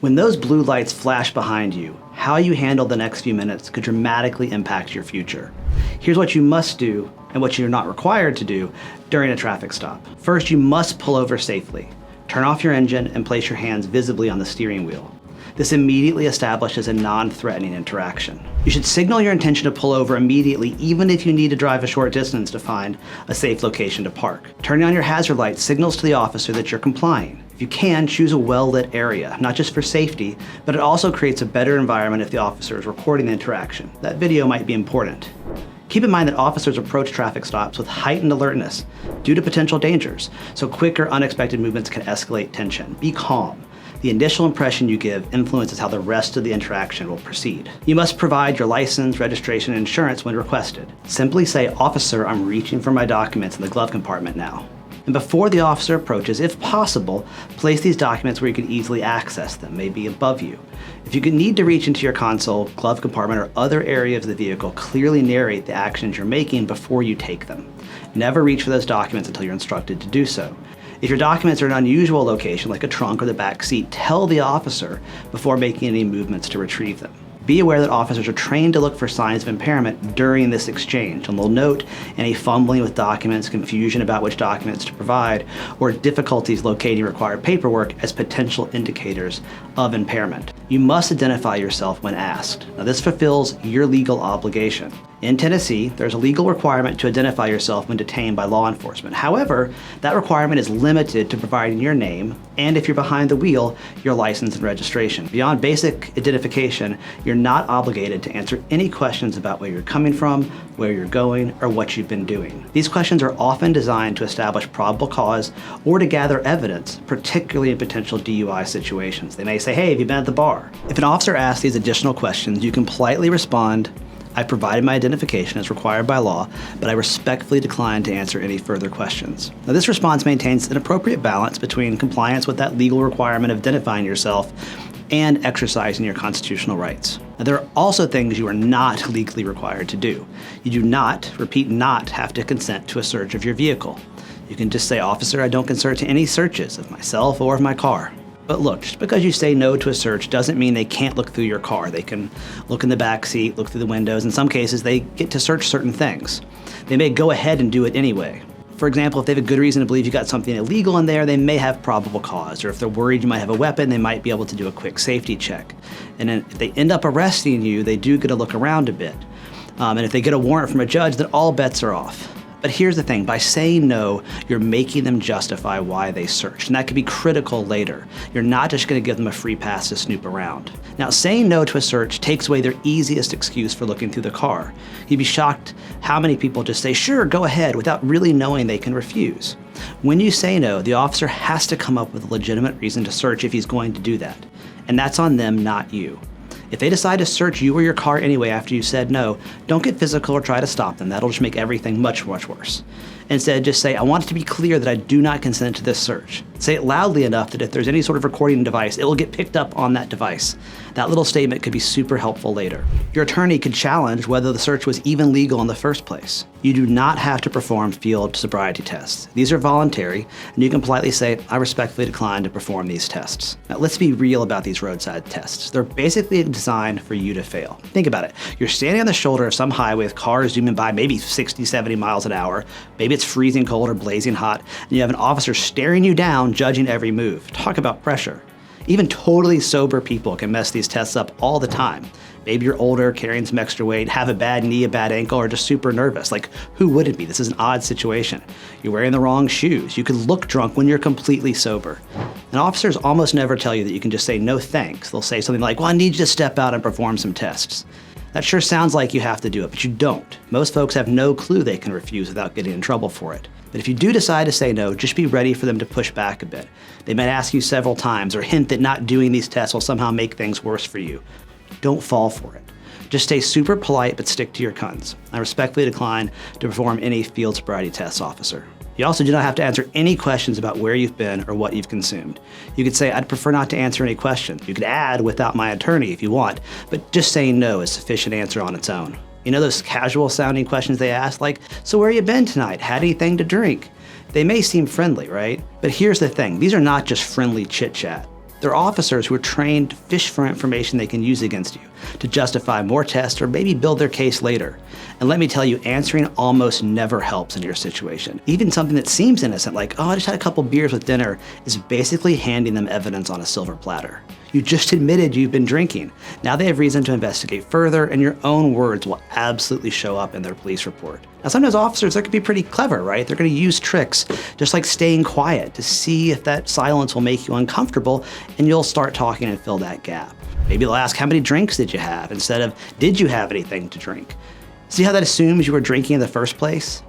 When those blue lights flash behind you, how you handle the next few minutes could dramatically impact your future. Here's what you must do and what you're not required to do during a traffic stop. First, you must pull over safely. Turn off your engine and place your hands visibly on the steering wheel. This immediately establishes a non-threatening interaction. You should signal your intention to pull over immediately, even if you need to drive a short distance to find a safe location to park. Turning on your hazard light signals to the officer that you're complying. If you can, choose a well-lit area, not just for safety, but it also creates a better environment if the officer is recording the interaction. That video might be important. Keep in mind that officers approach traffic stops with heightened alertness due to potential dangers, so quick or unexpected movements can escalate tension. Be calm. The initial impression you give influences how the rest of the interaction will proceed. You must provide your license, registration, and insurance when requested. Simply say, "Officer, I'm reaching for my documents in the glove compartment now." And before the officer approaches, if possible, place these documents where you can easily access them, maybe above you. If you need to reach into your console, glove compartment, or other area of the vehicle, clearly narrate the actions you're making before you take them. Never reach for those documents until you're instructed to do so. If your documents are in an unusual location, like a trunk or the back seat, tell the officer before making any movements to retrieve them. Be aware that officers are trained to look for signs of impairment during this exchange, and they'll note any fumbling with documents, confusion about which documents to provide, or difficulties locating required paperwork as potential indicators of impairment. You must identify yourself when asked. Now, this fulfills your legal obligation. In Tennessee, there's a legal requirement to identify yourself when detained by law enforcement. However, that requirement is limited to providing your name, and if you're behind the wheel, your license and registration. Beyond basic identification, you're not obligated to answer any questions about where you're coming from, where you're going, or what you've been doing. These questions are often designed to establish probable cause or to gather evidence, particularly in potential DUI situations. They may say, "Hey, have you been at the bar?" If an officer asks these additional questions, you can politely respond, "I provided my identification as required by law, but I respectfully decline to answer any further questions." Now, this response maintains an appropriate balance between compliance with that legal requirement of identifying yourself and exercising your constitutional rights. Now, there are also things you are not legally required to do. You do not, repeat, not have to consent to a search of your vehicle. You can just say, "Officer, I don't consent to any searches of myself or of my car." But look, just because you say no to a search doesn't mean they can't look through your car. They can look in the back seat, look through the windows. In some cases, they get to search certain things. They may go ahead and do it anyway. For example, if they have a good reason to believe you got something illegal in there, they may have probable cause. Or if they're worried you might have a weapon, they might be able to do a quick safety check. And then if they end up arresting you, they do get to look around a bit. And if they get a warrant from a judge, then all bets are off. But here's the thing, by saying no, you're making them justify why they searched, and that could be critical later. You're not just gonna give them a free pass to snoop around. Now, saying no to a search takes away their easiest excuse for looking through the car. You'd be shocked how many people just say, "Sure, go ahead," without really knowing they can refuse. When you say no, the officer has to come up with a legitimate reason to search if he's going to do that, and that's on them, not you. If they decide to search you or your car anyway after you said no, don't get physical or try to stop them. That'll just make everything much, much worse. Instead, just say, "I want it to be clear that I do not consent to this search." Say it loudly enough that if there's any sort of recording device, it will get picked up on that device. That little statement could be super helpful later. Your attorney could challenge whether the search was even legal in the first place. You do not have to perform field sobriety tests. These are voluntary, and you can politely say, "I respectfully decline to perform these tests." Now, let's be real about these roadside tests. They're basically designed for you to fail. Think about it. You're standing on the shoulder of some highway with cars zooming by maybe 60, 70 miles an hour. Maybe it's freezing cold or blazing hot, and you have an officer staring you down, judging every move. Talk about pressure. Even totally sober people can mess these tests up all the time. Maybe you're older, carrying some extra weight, have a bad knee, a bad ankle, or just super nervous. Like, who wouldn't be? This is an odd situation. You're wearing the wrong shoes. You could look drunk when you're completely sober. And officers almost never tell you that you can just say no thanks. They'll say something like, "Well, I need you to step out and perform some tests." That sure sounds like you have to do it, but you don't. Most folks have no clue they can refuse without getting in trouble for it. But if you do decide to say no, just be ready for them to push back a bit. They might ask you several times or hint that not doing these tests will somehow make things worse for you. Don't fall for it. Just stay super polite, but stick to your guns. I respectfully decline to perform any field sobriety tests, officer. You also do not have to answer any questions about where you've been or what you've consumed. You could say, "I'd prefer not to answer any questions." You could add, "without my attorney," if you want, but just saying no is sufficient answer on its own. You know those casual sounding questions they ask, like, "So where you been tonight? Had anything to drink?" They may seem friendly, right? But here's the thing, these are not just friendly chit chat. They're officers who are trained to fish for information they can use against you, to justify more tests or maybe build their case later. And let me tell you, answering almost never helps in your situation. Even something that seems innocent, like, oh, I just had a couple beers with dinner, is basically handing them evidence on a silver platter. You just admitted you've been drinking. Now they have reason to investigate further, and your own words will absolutely show up in their police report. Now sometimes officers, they can be pretty clever, right? They're gonna use tricks, just like staying quiet, to see if that silence will make you uncomfortable, and you'll start talking and fill that gap. Maybe they'll ask, how many drinks did you have, instead of, did you have anything to drink? See how that assumes you were drinking in the first place?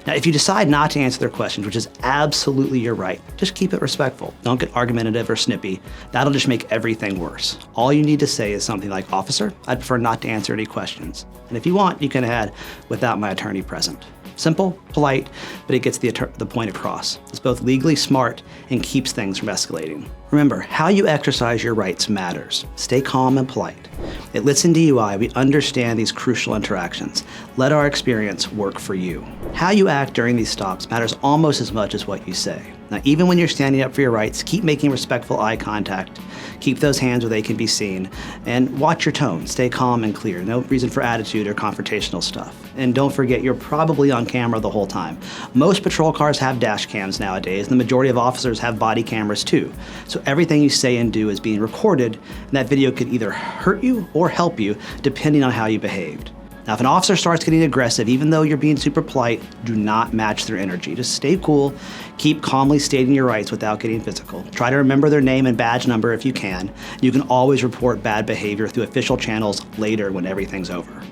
Now, if you decide not to answer their questions, which is absolutely your right, just keep it respectful. Don't get argumentative or snippy. That'll just make everything worse. All you need to say is something like, officer, I'd prefer not to answer any questions. And if you want, you can add, without my attorney present. Simple, polite, but it gets the point across. It's both legally smart and keeps things from escalating. Remember, how you exercise your rights matters. Stay calm and polite. At Litson DUI, we understand these crucial interactions. Let our experience work for you. How you act during these stops matters almost as much as what you say. Now, even when you're standing up for your rights, keep making respectful eye contact. Keep those hands where they can be seen. And watch your tone. Stay calm and clear. No reason for attitude or confrontational stuff. And don't forget, you're probably on camera the whole time. Most patrol cars have dash cams nowadays, and the majority of officers have body cameras too. So everything you say and do is being recorded, and that video could either hurt you or help you, depending on how you behaved. Now, if an officer starts getting aggressive, even though you're being super polite, do not match their energy. Just stay cool, keep calmly stating your rights without getting physical. Try to remember their name and badge number if you can. You can always report bad behavior through official channels later when everything's over.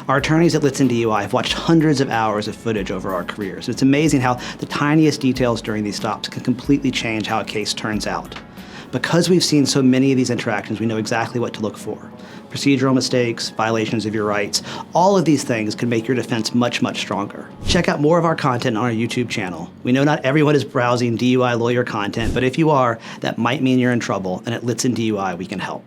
Our attorneys at Litson DUI have watched hundreds of hours of footage over our careers. It's amazing how the tiniest details during these stops can completely change how a case turns out. Because we've seen so many of these interactions, we know exactly what to look for. Procedural mistakes, violations of your rights, all of these things can make your defense much, much stronger. Check out more of our content on our YouTube channel. We know not everyone is browsing DUI lawyer content, but if you are, that might mean you're in trouble, and at Litson DUI, we can help.